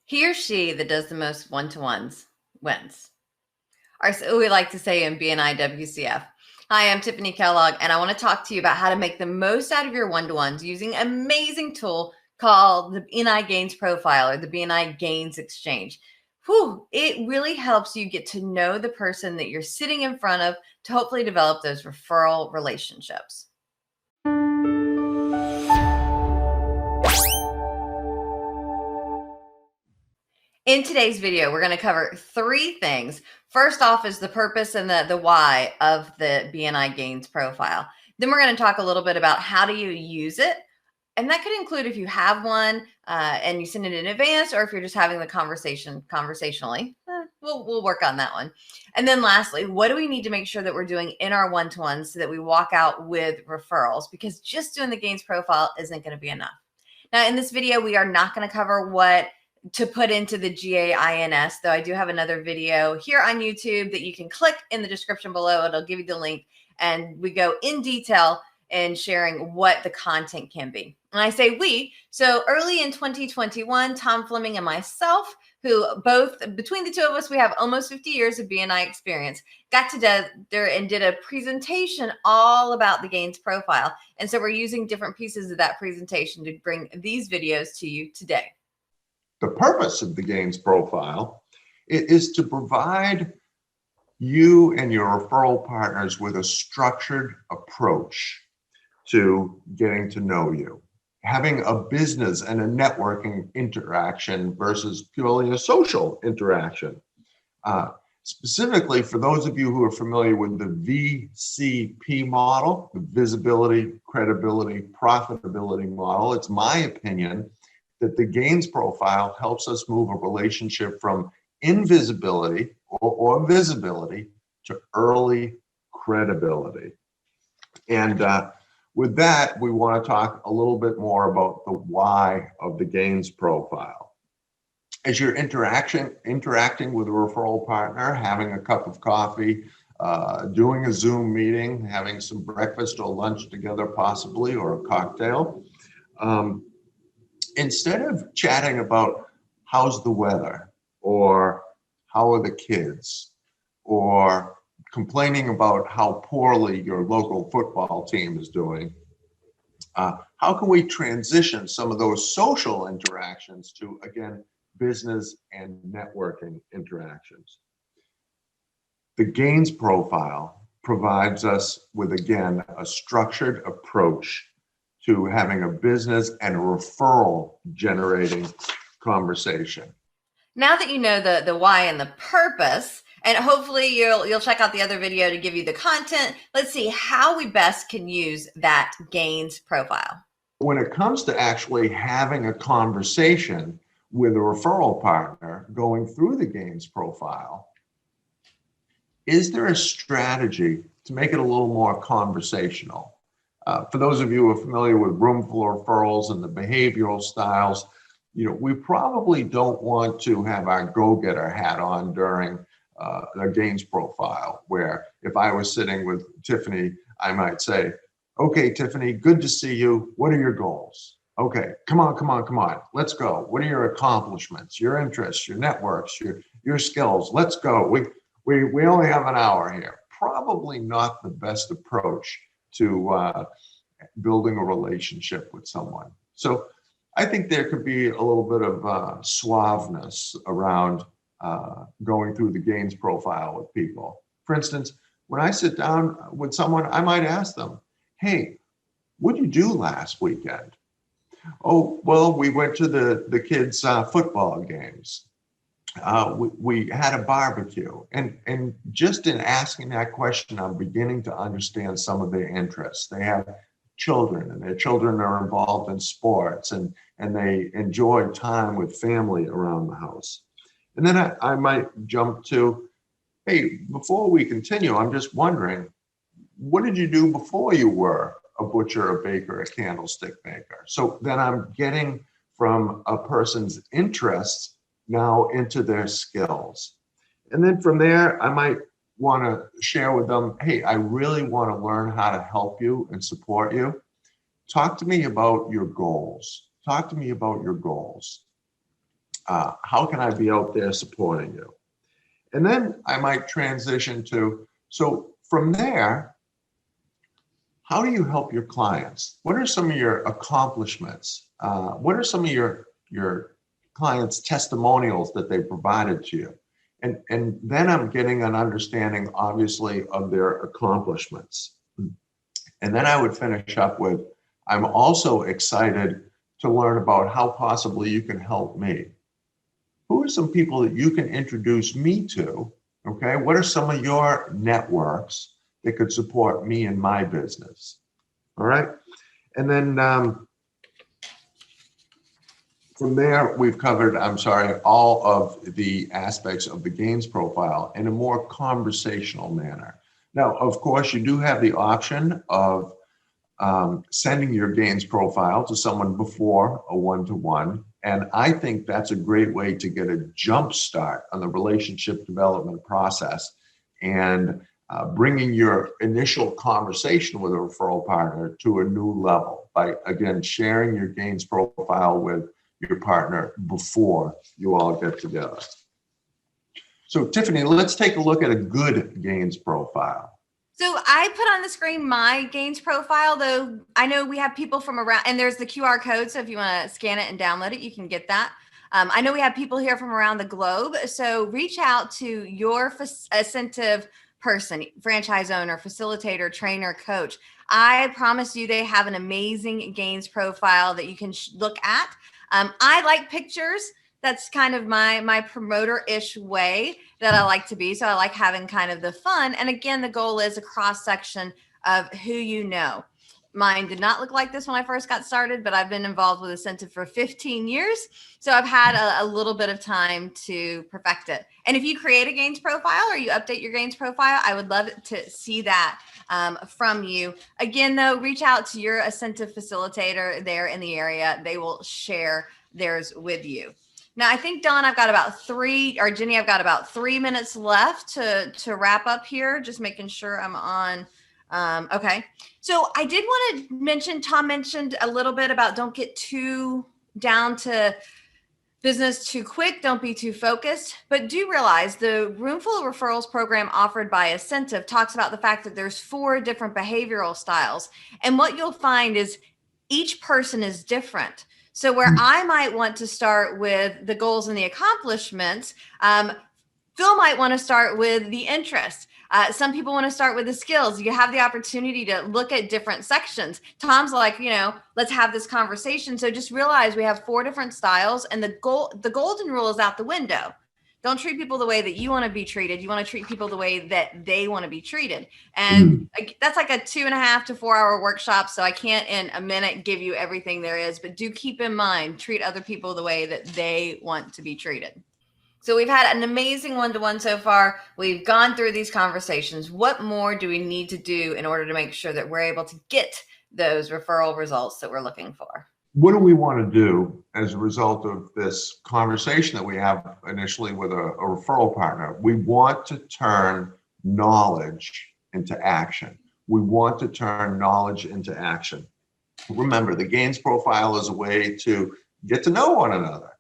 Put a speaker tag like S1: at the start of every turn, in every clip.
S1: He or she that does the most one-to-ones wins. Or so we like to say in BNI WCF. Hi, I'm Tiffanie Kellog, and I want to talk to you about how to make the most out of your one-to-ones using an amazing tool called the BNI Gains Profile or the BNI Gains Exchange. It really helps you get to know the person that you're sitting in front of to hopefully develop those referral relationships. In today's video, we're going to cover 3 things. First off is the purpose and the why of the BNI Gains profile. Then we're going to talk a little bit about how do you use it. And that could include if you have one and you send it in advance, or if you're just having the conversation conversationally. We'll work on that one. And then lastly, what do we need to make sure that we're doing in our one-to-ones so that we walk out with referrals? Because just doing the Gains profile isn't going to be enough. Now, in this video, we are not going to cover what to put into the GAINS, though I do have another video here on YouTube that you can click in the description below. It'll give you the link, and we go in detail in sharing what the content can be. And I say we, so early in 2021, Tom Fleming and myself, who both, between the two of us, we have almost 50 years of BNI experience, got together and did a presentation all about the Gains profile. And so we're using different pieces of that presentation to bring these videos to you today.
S2: The purpose of the Gains profile is to provide you and your referral partners with a structured approach to getting to know you, having a business and a networking interaction versus purely a social interaction. Specifically, for those of you who are familiar with the VCP model, the visibility, credibility, profitability model, it's my opinion that the Gains profile helps us move a relationship from invisibility or visibility to early credibility. And with that, we want to talk a little bit more about the why of the Gains profile. As you're interacting with a referral partner, having a cup of coffee, doing a Zoom meeting, having some breakfast or lunch together possibly, or a cocktail, instead of chatting about how's the weather or how are the kids or complaining about how poorly your local football team is doing, how can we transition some of those social interactions to, again, business and networking interactions? The Gains profile provides us with, again, a structured approach to having a business and a referral generating conversation.
S1: Now that you know the why and the purpose, and hopefully you'll check out the other video to give you the content, let's see how we best can use that Gains profile.
S2: When it comes to actually having a conversation with a referral partner going through the Gains profile, is there a strategy to make it a little more conversational? For those of you who are familiar with roomful referrals and the behavioral styles, we probably don't want to have our go-getter hat on during the Gains profile, where if I was sitting with Tiffanie, I might say, okay, Tiffanie, good to see you. What are your goals? Okay, come on. Let's go. What are your accomplishments, your interests, your networks, your skills? Let's go. We only have an hour here. Probably not the best approach to building a relationship with someone. So I think there could be a little bit of suaveness around going through the Gains profile with people. For instance, when I sit down with someone, I might ask them, hey, what did you do last weekend? Oh, well, we went to the kids' football games. We had a barbecue. And just in asking that question, I'm beginning to understand some of their interests. They have children, and their children are involved in sports, and they enjoy time with family around the house. And then I might jump to, hey, before we continue, I'm just wondering, what did you do before you were a butcher, a baker, a candlestick maker? So then I'm getting from a person's interests now into their skills. And then from there, I might want to share with them, hey, I really want to learn how to help you and support you. Talk to me about your goals. How can I be out there supporting you? And then I might transition to, so from there, how do you help your clients? What are some of your accomplishments? What are some of your clients' testimonials that they provided to you? And then I'm getting an understanding, obviously, of their accomplishments. And then I would finish up with, I'm also excited to learn about how possibly you can help me. Who are some people that you can introduce me to? Okay, what are some of your networks that could support me in my business? All right, and then from there, we've covered, all of the aspects of the gains profile in a more conversational manner. Now, of course, you do have the option of sending your gains profile to someone before a one-to-one. And I think that's a great way to get a jump start on the relationship development process and bringing your initial conversation with a referral partner to a new level by, again, sharing your gains profile with your partner before you all get together. So Tiffanie, let's take a look at a good gains profile.
S1: So I put on the screen my gains profile, though I know we have people from around, and there's the QR code. So if you want to scan it and download it, you can get that. I know we have people here from around the globe. So reach out to your incentive person, franchise owner, facilitator, trainer, coach. I promise you they have an amazing gains profile that you can look at. I like pictures. That's kind of my promoter-ish way that I like to be. So I like having kind of the fun. And again, the goal is a cross-section of who you know. Mine did not look like this when I first got started, but I've been involved with Incentive for 15 years. So I've had a little bit of time to perfect it. And if you create a gains profile or you update your gains profile, I would love to see that from you. Again, though, reach out to your incentive facilitator there in the area. They will share theirs with you. Now, I think, Dawn, I've got about Jenny, I've got about 3 minutes left to wrap up here, just making sure I'm on. Okay. So I did want to mention, Tom mentioned a little bit about don't get too down to business too quick. Don't be too focused, but do realize the Roomful of Referrals program offered by Incentive talks about the fact that there's 4 different behavioral styles. And what you'll find is each person is different. So where I might want to start with the goals and the accomplishments, Phil might want to start with the interests. Some people want to start with the skills. You have the opportunity to look at different sections. Tom's like, let's have this conversation. So just realize we have 4 different styles, and the golden rule is out the window. Don't treat people the way that you want to be treated. You want to treat people the way that they want to be treated. And that's like a 2.5 to 4 hour workshop. So I can't in a minute give you everything there is, but do keep in mind, treat other people the way that they want to be treated. So we've had an amazing one-to-one so far. We've gone through these conversations. What more do we need to do in order to make sure that we're able to get those referral results that we're looking for?
S2: What do we want to do as a result of this conversation that we have initially with a referral partner? We want to turn knowledge into action. We want to turn knowledge into action. Remember, the gains profile is a way to get to know one another.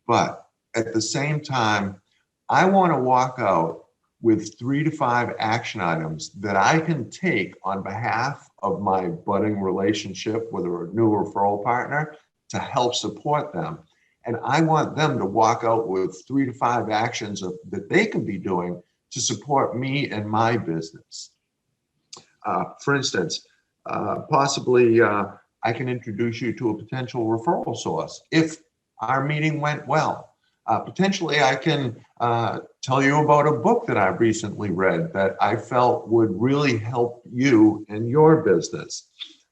S2: But at the same time, I want to walk out with 3 to 5 action items that I can take on behalf of my budding relationship with a new referral partner to help support them. And I want them to walk out with 3 to 5 actions that they can be doing to support me and my business. For instance, possibly I can introduce you to a potential referral source if our meeting went well. Potentially, I can tell you about a book that I've recently read that I felt would really help you in your business.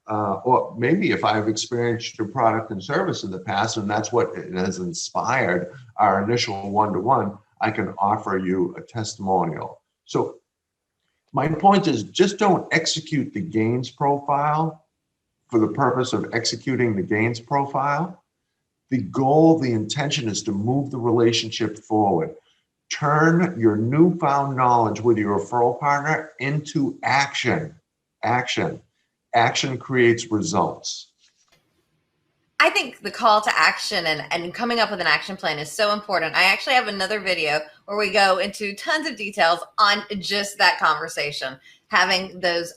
S2: Or maybe if I've experienced your product and service in the past, and that's what it has inspired our initial one-to-one, I can offer you a testimonial. So my point is, just don't execute the gains profile for the purpose of executing the gains profile. The goal, the intention is to move the relationship forward. Turn your newfound knowledge with your referral partner into action. Action. Action creates results.
S1: I think the call to action and coming up with an action plan is so important. I actually have another video where we go into tons of details on just that conversation, having those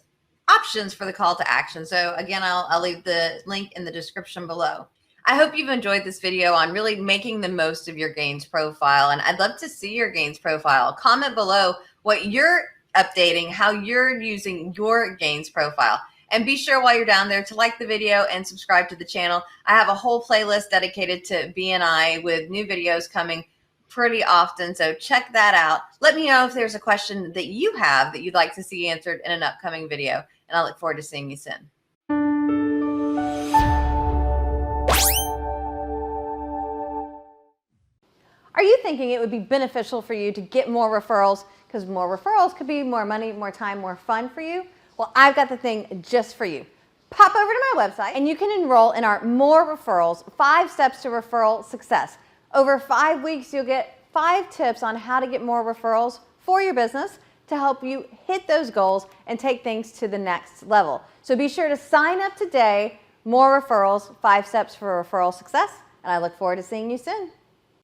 S1: options for the call to action. So again, I'll leave the link in the description below. I hope you've enjoyed this video on really making the most of your gains profile. And I'd love to see your gains profile. Comment below what you're updating, how you're using your gains profile. And be sure while you're down there to like the video and subscribe to the channel. I have a whole playlist dedicated to BNI with new videos coming pretty often, so check that out. Let me know if there's a question that you have that you'd like to see answered in an upcoming video, and I look forward to seeing you soon. Are you thinking it would be beneficial for you to get more referrals? Because more referrals could be more money, more time, more fun for you. Well, I've got the thing just for you. Pop over to my website and you can enroll in our MORE Referrals, 5 steps to referral success. Over 5 weeks, you'll get 5 tips on how to get more referrals for your business to help you hit those goals and take things to the next level. So be sure to sign up today. MORE Referrals, 5 steps for referral success. And I look forward to seeing you soon.